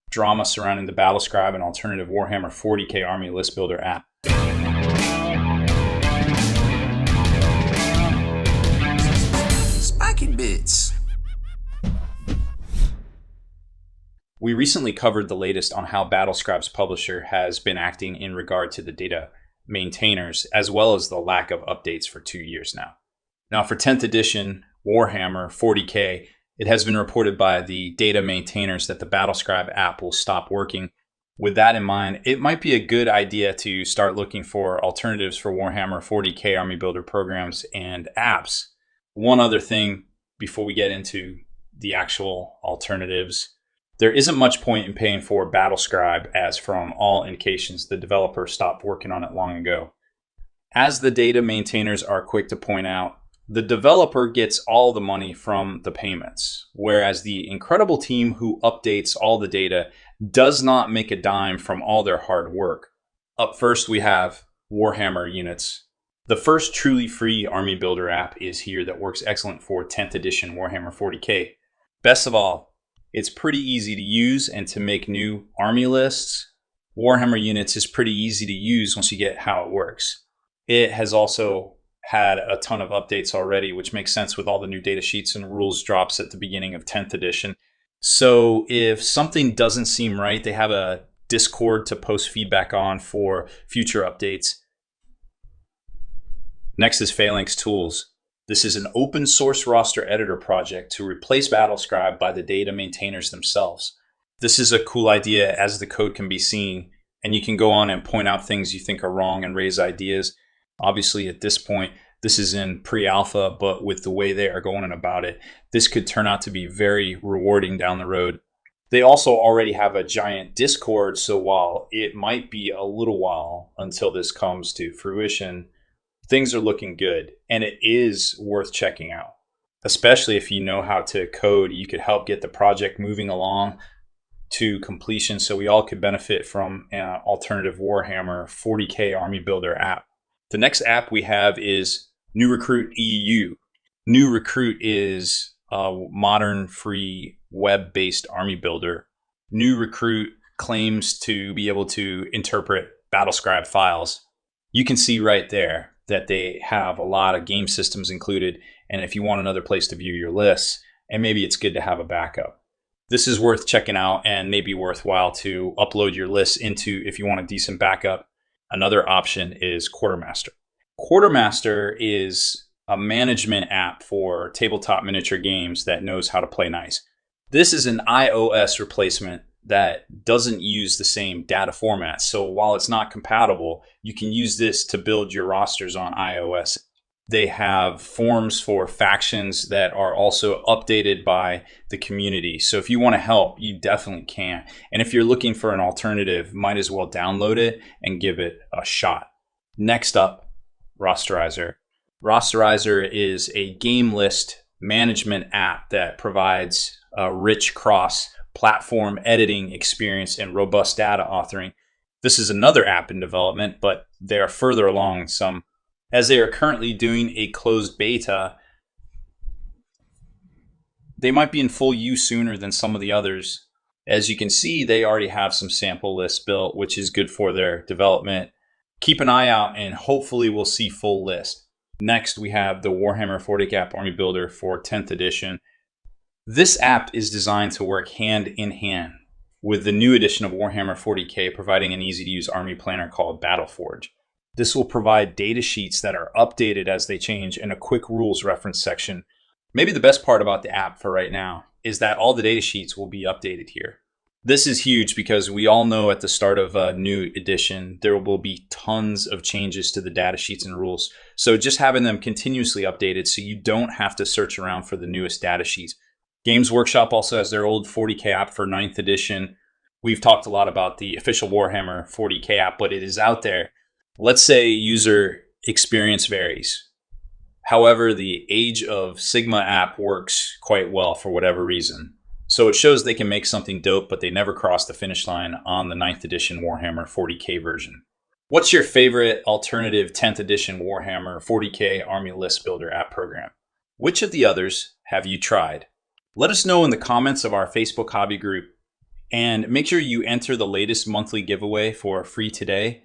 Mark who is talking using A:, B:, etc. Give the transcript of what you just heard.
A: drama surrounding the Battlescribe and alternative Warhammer 40k Army List Builder app.
B: Spiky bits.
A: We recently covered the latest on how Battlescribe's publisher has been acting in regard to the data maintainers, as well as the lack of updates for 2 years now. Now, for 10th edition Warhammer 40k, it has been reported by the data maintainers that the Battlescribe app will stop working. With that in mind, it might be a good idea to start looking for alternatives for Warhammer 40k Army Builder programs and apps. One other thing before we get into the actual alternatives, there isn't much point in paying for Battlescribe, as from all indications, the developer stopped working on it long ago. As the data maintainers are quick to point out, the developer gets all the money from the payments, whereas the incredible team who updates all the data does not make a dime from all their hard work. Up first, we have Warhammer units. The first truly free Army Builder app is here that works excellent for 10th edition Warhammer 40k. Best of all, it's pretty easy to use and to make new army lists. Warhammer units is pretty easy to use once you get how it works. It has also had a ton of updates already, which makes sense with all the new data sheets and rules drops at the beginning of 10th edition. So if something doesn't seem right, they have a Discord to post feedback on for future updates. Next is Phalanx Tools. This is an open source roster editor project to replace Battlescribe by the data maintainers themselves. This is a cool idea as the code can be seen, and you can go on and point out things you think are wrong and raise ideas. Obviously, at this point, this is in pre-alpha, but with the way they are going about it, this could turn out to be very rewarding down the road. They also already have a giant Discord, so while it might be a little while until this comes to fruition, things are looking good, and it is worth checking out. Especially if you know how to code, you could help get the project moving along to completion so we all could benefit from an alternative Warhammer 40k Army Builder app. The next app we have is New Recruit EU. New Recruit is a modern, free, web-based army builder. New Recruit claims to be able to interpret Battlescribe files. You can see right there that they have a lot of game systems included, and if you want another place to view your lists, and maybe it's good to have a backup. This is worth checking out and maybe worthwhile to upload your lists into if you want a decent backup. Another option is Quartermaster. Quartermaster is a management app for tabletop miniature games that knows how to play nice. This is an iOS replacement that doesn't use the same data format. So while it's not compatible, you can use this to build your rosters on iOS. They have forms for factions that are also updated by the community. So if you want to help, you definitely can. And if you're looking for an alternative, might as well download it and give it a shot. Next up, Rasterizer. Rasterizer is a game list management app that provides a rich cross-platform editing experience and robust data authoring. This is another app in development, but they are further along some. As they are currently doing a closed beta, they might be in full use sooner than some of the others. As you can see, they already have some sample lists built, which is good for their development. Keep an eye out and hopefully we'll see full list. Next, we have the Warhammer 40k Army Builder for 10th edition. This app is designed to work hand in hand with the new edition of Warhammer 40k, providing an easy-to-use army planner called Battleforge. This will provide data sheets that are updated as they change and a quick rules reference section. Maybe the best part about the app for right now is that all the data sheets will be updated here. This is huge because we all know at the start of a new edition, there will be tons of changes to the data sheets and rules. So just having them continuously updated so you don't have to search around for the newest data sheets. Games Workshop also has their old 40k app for 9th edition. We've talked a lot about the official Warhammer 40k app, but it is out there. Let's say user experience varies. However, the Age of Sigma app works quite well for whatever reason. So it shows they can make something dope, but they never crossed the finish line on the 9th edition Warhammer 40k version. What's your favorite alternative 10th edition Warhammer 40k Army List Builder app program? Which of the others have you tried? Let us know in the comments of our Facebook hobby group. And make sure you enter the latest monthly giveaway for free today.